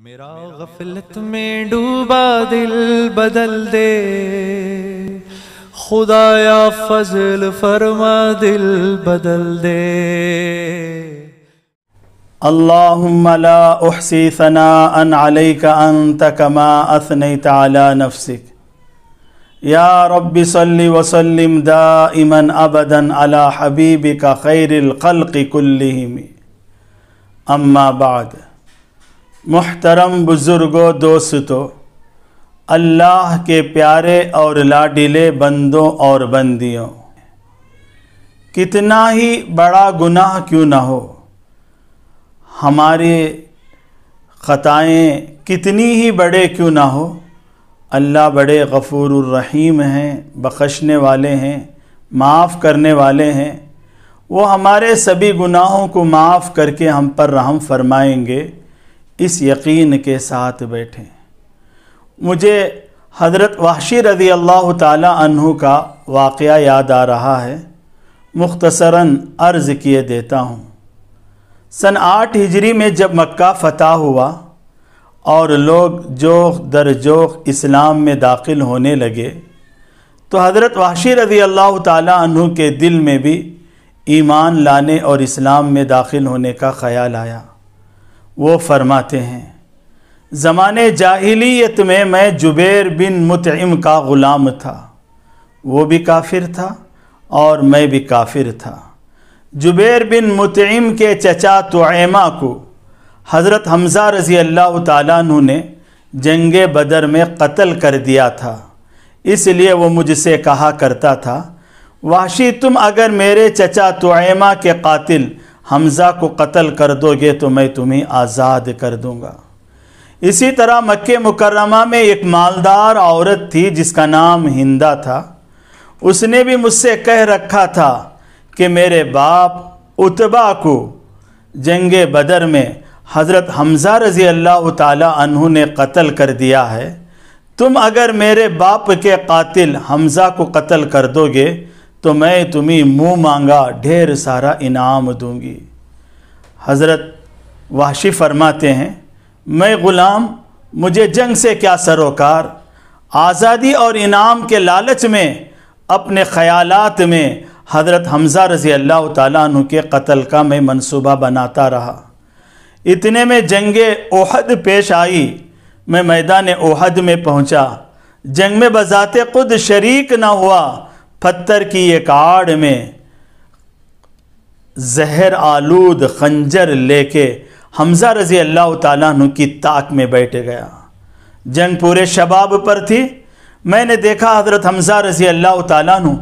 میرا غفلت میں ڈوبا دل بدل دے، خدایا فضل فرما دل بدل دے۔ اللہم لا احصی ثناء علیک انت کما اثنیت علی نفسک، یا رب صل وسلم دائما ابدا علی حبیبک خیر الخلق کلہم۔ اما بعد، محترم بزرگوں، دوستو، اللہ کے پیارے اور لاڈلے بندوں اور بندیوں، کتنا ہی بڑا گناہ کیوں نہ ہو، ہماری خطائیں کتنی ہی بڑے کیوں نہ ہو، اللہ بڑے غفور الرحیم ہیں، بخشنے والے ہیں، معاف کرنے والے ہیں۔ وہ ہمارے سبھی گناہوں کو معاف کر کے ہم پر رحم فرمائیں گے، اس یقین کے ساتھ بیٹھیں۔ مجھے حضرت وحشی رضی اللہ تعالی عنہ کا واقعہ یاد آ رہا ہے، مختصراً عرض کیے دیتا ہوں۔ سن 8 ہجری میں جب مکہ فتح ہوا اور لوگ جوخ در جوخ اسلام میں داخل ہونے لگے، تو حضرت وحشی رضی اللہ تعالی عنہ کے دل میں بھی ایمان لانے اور اسلام میں داخل ہونے کا خیال آیا۔ وہ فرماتے ہیں، زمانے جاہلیت میں جبیر بن مطعم کا غلام تھا، وہ بھی کافر تھا اور میں بھی کافر تھا۔ جبیر بن مطعم کے چچا طعیمہ کو حضرت حمزہ رضی اللہ تعالیٰ عنہ نے جنگ بدر میں قتل کر دیا تھا، اس لیے وہ مجھ سے کہا کرتا تھا، وحشی تم اگر میرے چچا طعیمہ کے قاتل حمزہ کو قتل کر دو گے تو میں تمہیں آزاد کر دوں گا۔ اسی طرح مکہ مکرمہ میں ایک مالدار عورت تھی جس کا نام ہندہ تھا، اس نے بھی مجھ سے کہہ رکھا تھا کہ میرے باپ عتبہ کو جنگ بدر میں حضرت حمزہ رضی اللہ تعالی عنہ نے قتل کر دیا ہے، تم اگر میرے باپ کے قاتل حمزہ کو قتل کر دو گے تو میں تمہیں منہ مانگا ڈھیر سارا انعام دوں گی۔ حضرت وحشی فرماتے ہیں، میں غلام، مجھے جنگ سے کیا سروکار، آزادی اور انعام کے لالچ میں اپنے خیالات میں حضرت حمزہ رضی اللہ تعالیٰ عنہ کے قتل کا میں منصوبہ بناتا رہا۔ اتنے میں جنگ احد پیش آئی، میں میدان احد میں پہنچا، جنگ میں بذات خود شریک نہ ہوا، پتھر کی ایک آڑ میں زہر آلود خنجر لے کے حمزہ رضی اللہ تعالیٰ عنہ کی طاق میں بیٹھ گیا۔ جنگ پورے شباب پر تھی، میں نے دیکھا حضرت حمزہ رضی اللہ تعالیٰ عنہ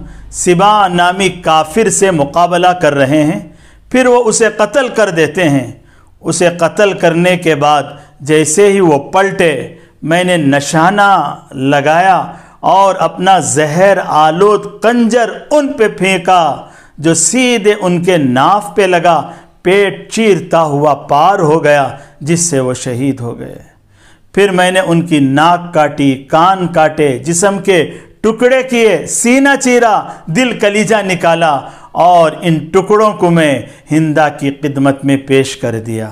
سبا نامی کافر سے مقابلہ کر رہے ہیں، پھر وہ اسے قتل کر دیتے ہیں۔ اسے قتل کرنے کے بعد جیسے ہی وہ پلٹے، میں نے نشانہ لگایا اور اپنا زہر آلود خنجر ان پہ پھینکا جو سیدھے ان کے ناف پہ لگا، پیٹ چیرتا ہوا پار ہو گیا، جس سے وہ شہید ہو گئے۔ پھر میں نے ان کی ناک کاٹی، کان کاٹے، جسم کے ٹکڑے کیے، سینہ چیرا، دل کلیجہ نکالا اور ان ٹکڑوں کو میں ہندہ کی خدمت میں پیش کر دیا۔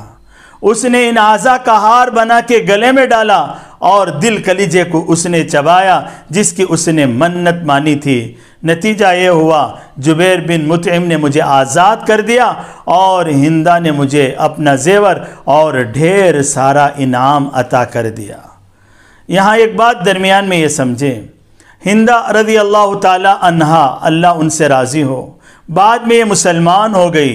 اس نے ان اعضاء کا ہار بنا کے گلے میں ڈالا اور دل کلیجے کو اس نے چبایا جس کی اس نے منت مانی تھی۔ نتیجہ یہ ہوا جبیر بن مطعم نے مجھے آزاد کر دیا اور ہندہ نے مجھے اپنا زیور اور ڈھیر سارا انعام عطا کر دیا۔ یہاں ایک بات درمیان میں یہ سمجھیں، ہندہ رضی اللہ تعالی عنہا، اللہ ان سے راضی ہو، بعد میں یہ مسلمان ہو گئی۔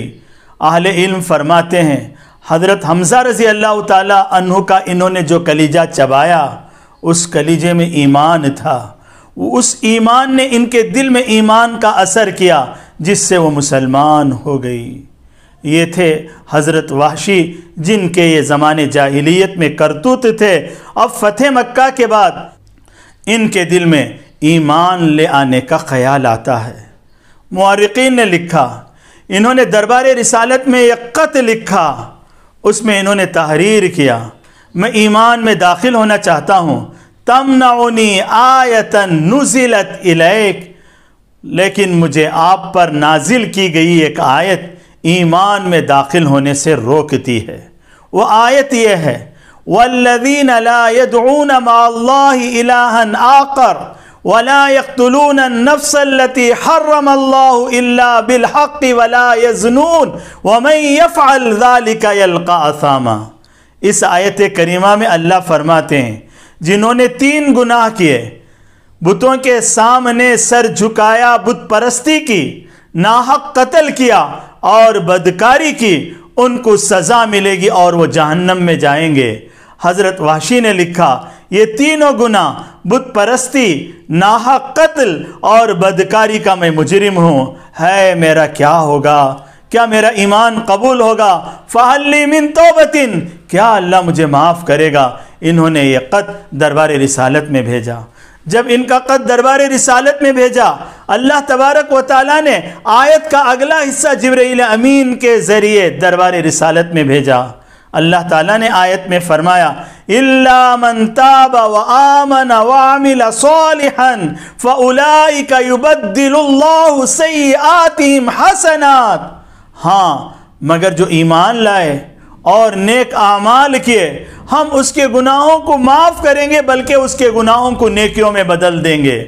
اہل علم فرماتے ہیں حضرت حمزہ رضی اللہ تعالی عنہ کا انہوں نے جو کلیجہ چبایا، اس کلیجے میں ایمان تھا، اس ایمان نے ان کے دل میں ایمان کا اثر کیا جس سے وہ مسلمان ہو گئی۔ یہ تھے حضرت وحشی جن کے یہ زمانے جاہلیت میں کرتوت تھے، اب فتح مکہ کے بعد ان کے دل میں ایمان لے آنے کا خیال آتا ہے۔ مورخین نے لکھا، انہوں نے دربار رسالت میں ایک خط لکھا، اس میں انہوں نے تحریر کیا، میں ایمان میں داخل ہونا چاہتا ہوں، تمنعنی آیتا نزلت الیک، لیکن مجھے آپ پر نازل کی گئی ایک آیت ایمان میں داخل ہونے سے روکتی ہے۔ وہ آیت یہ ہے، वल्लज़ीना ला यदऊन मअल्लाहि इलाहन आखर वला यक़्तुलून अन्नफ्स अल्लती हर्रमल्लाहु इल्ला बिलहक़्क़ि वला यज़्नून वमन यफ़अल ज़ालिका यल्क़ा असामा। इस आयत करीमा में अल्लाह फरमाते हैं, जिन्होंने 3 गुनाह किए, बुतों के सामने सर झुकाया, बुत परस्ती की, नाहक कत्ल किया और बदकारी की, उनको सज़ा मिलेगी और वो जहन्नम में जाएंगे। हज़रत वाशी ने लिखा, ये तीनों गुनाह, बुत परस्ती, नाहक कत्ल और बदकारी का मैं मुजरिम हूँ, है मेरा क्या होगा? क्या मेरा ईमान कबूल होगा? फ़हल्ली मिन तौबतिन, क्या अल्लाह मुझे माफ़ करेगा? इन्होंने ये क़त दरबार रिसालत में भेजा। जब इनका क़त दरबार रिसालत में भेजा, अल्लाह तबारक व तआला ने आयत का अगला हिस्सा जिब्रील अमीन के ज़रिए दरबार रिसालत में भेजा। अल्लाह ताला ने आयत में फरमाया, इल्ला मन ताब व आमन व अमिल सालिहन फउलाइका युबद्दिलुल्लाहु सय्यिआतिहिम हसनात। हाँ, मगर जो ईमान लाए और नेक आमाल किए, हम उसके गुनाहों को माफ़ करेंगे, बल्कि उसके गुनाहों को नेकियों में बदल देंगे।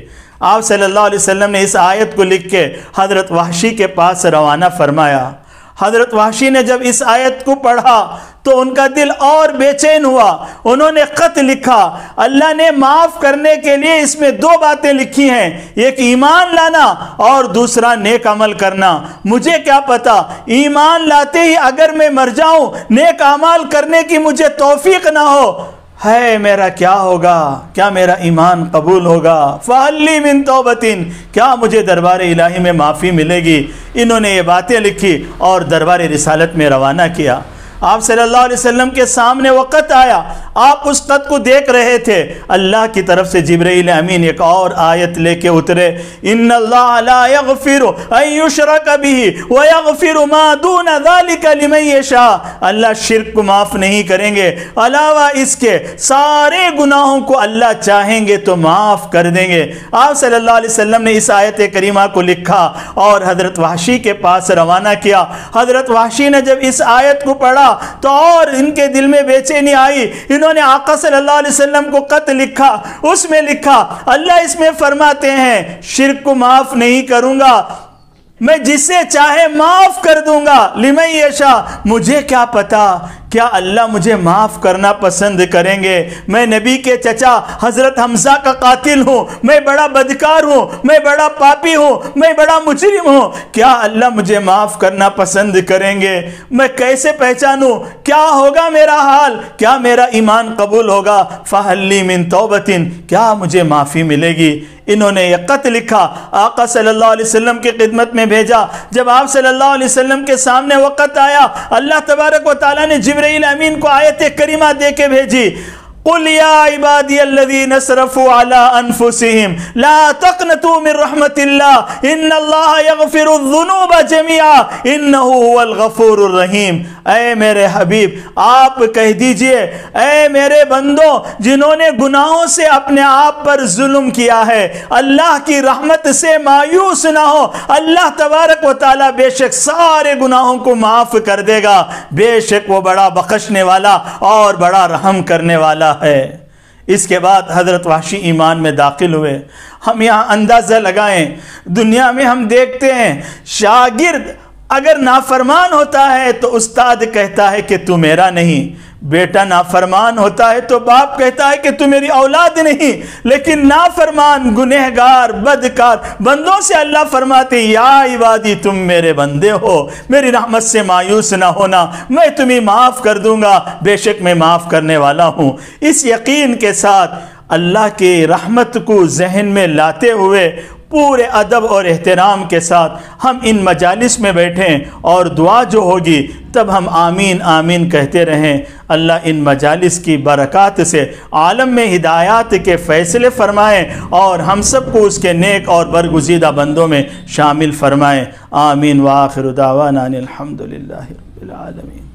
आप सल्लल्लाहु अलैहि वसल्लम ने इस आयत को लिख के हज़रत वहशी के पास रवाना फरमाया। हज़रत वहशी ने जब इस आयत को पढ़ा तो उनका दिल और बेचैन हुआ। उन्होंने ख़त लिखा, अल्लाह ने माफ़ करने के लिए इसमें 2 बातें लिखी हैं, एक ईमान लाना और दूसरा नेक अमल करना। मुझे क्या पता, ईमान लाते ही अगर मैं मर जाऊं, नेक अमल करने की मुझे तौफीक ना हो, है मेरा क्या होगा? क्या मेरा ईमान कबूल होगा? फ़हल्ली मिन तौबतिन, क्या मुझे दरबार इलाही में माफ़ी मिलेगी? इन्होंने ये बातें लिखी और दरबार रिसालत में रवाना किया। आप सल्लल्लाहु अलैहि वसल्लम के सामने वक़्त आया, आप उस क़त को देख रहे थे। अल्लाह की तरफ से जिब्रील अमीन एक और आयत लेके उतरे, इन्नल्लाह ला यग़फ़िरु अन युशरक बिही व यग़फ़िरु मा दून ज़ालिका लिमन यशा। अल्लाह शिर्क को माफ़ नहीं करेंगे, अलावा इसके सारे गुनाहों को अल्लाह चाहेंगे तो माफ़ कर देंगे। आप सल्लल्लाहु अलैहि वसल्लम ने इस आयत करीमा को लिखा और हज़रत वहशी के पास रवाना किया। हज़रत वहशी ने जब इस आयत को पढ़ा तो और इनके दिल में बेचैनी आई। इन्होंने आका सल्लल्लाहु अलैहि वसल्लम को ख़त लिखा, उसमें लिखा, अल्लाह इसमें फरमाते हैं, शिर्क को माफ़ नहीं करूँगा, मैं जिसे चाहे माफ़ कर दूंगा, लिमन यशा। मुझे क्या पता, क्या अल्लाह मुझे माफ़ करना पसंद करेंगे? मैं नबी के चचा हज़रत हमज़ा का कातिल हूँ, मैं बड़ा बदकार हूँ, मैं बड़ा पापी हूँ, मैं बड़ा मुजरिम हूँ। क्या अल्लाह मुझे माफ़ करना पसंद करेंगे? मैं कैसे पहचानूँ? क्या होगा मेरा हाल? क्या मेरा ईमान कबूल होगा? फ़हल्ली मिन तौबतिन, क्या मुझे माफ़ी मिलेगी? इन्होंने ये ख़त लिखा, आका सल्लल्लाहु अलैहि वसल्लम की खिदमत में भेजा। जब आप सल्लल्लाहु अलैहि वसल्लम के सामने वक़्त आया, अल्लाह तबारक व तआला ने जिब्रील अमीन को आयत करीमा दे के भेजी, कुल या इबादियल्लज़ीना असरफ़ू अला अनफुसिहिम ला तक़नतू मिन रहमतिल्लाह इन्नल्लाह यग़फ़िरुज़्ज़ुनूब जमीआ इन्नहु हुवल गफ़ूरुर रहीम। ऐ मेरे हबीब, आप कह दीजिए, ऐ मेरे बंदों जिन्होंने गुनाहों से अपने आप पर जुल्म किया है, अल्लाह की रहमत से मायूस ना हो। अल्लाह तबारक व तआला बेशक सारे गुनाहों को माफ़ कर देगा, बेशक वो बड़ा बख्शने वाला और बड़ा रहम करने वाला है। इसके बाद हज़रत वहशी ईमान में दाखिल हुए। हम यहाँ अंदाज़ा लगाएं, दुनिया में हम देखते हैं शागिर्द अगर नाफरमान होता है तो उस्ताद कहता है कि तू मेरा नहीं, बेटा नाफरमान होता है तो बाप कहता है कि तू मेरी औलाद नहीं। लेकिन नाफरमान, गुनहगार, बदकार बंदों से अल्लाह फरमाते, या इबादी तुम मेरे बंदे हो, मेरी रहमत से मायूस ना होना, मैं तुम्हें माफ़ कर दूंगा, बेशक मैं माफ़ करने वाला हूँ। इस यकीन के साथ अल्लाह की रहमत को जहन में लाते हुए पूरे अदब और एहतराम के साथ हम इन मजालिस में बैठें और दुआ जो होगी तब हम आमीन आमीन कहते रहें। अल्लाह इन मजालिस की बरक़ात से आलम में हिदायत के फ़ैसले फ़रमाएँ और हम सबको उसके नेक और बरगुज़ीदा बंदों में शामिल फ़रमाएँ। आमीन व आखिरु दावाना अनिल हम्दुलिल्लाहि रब्बिल आलमीन।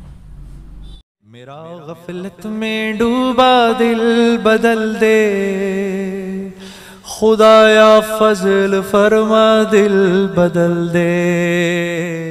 मेरा गफलत में डूबा दिल बदल दे, खुदाया फजल फरमा दिल बदल दे।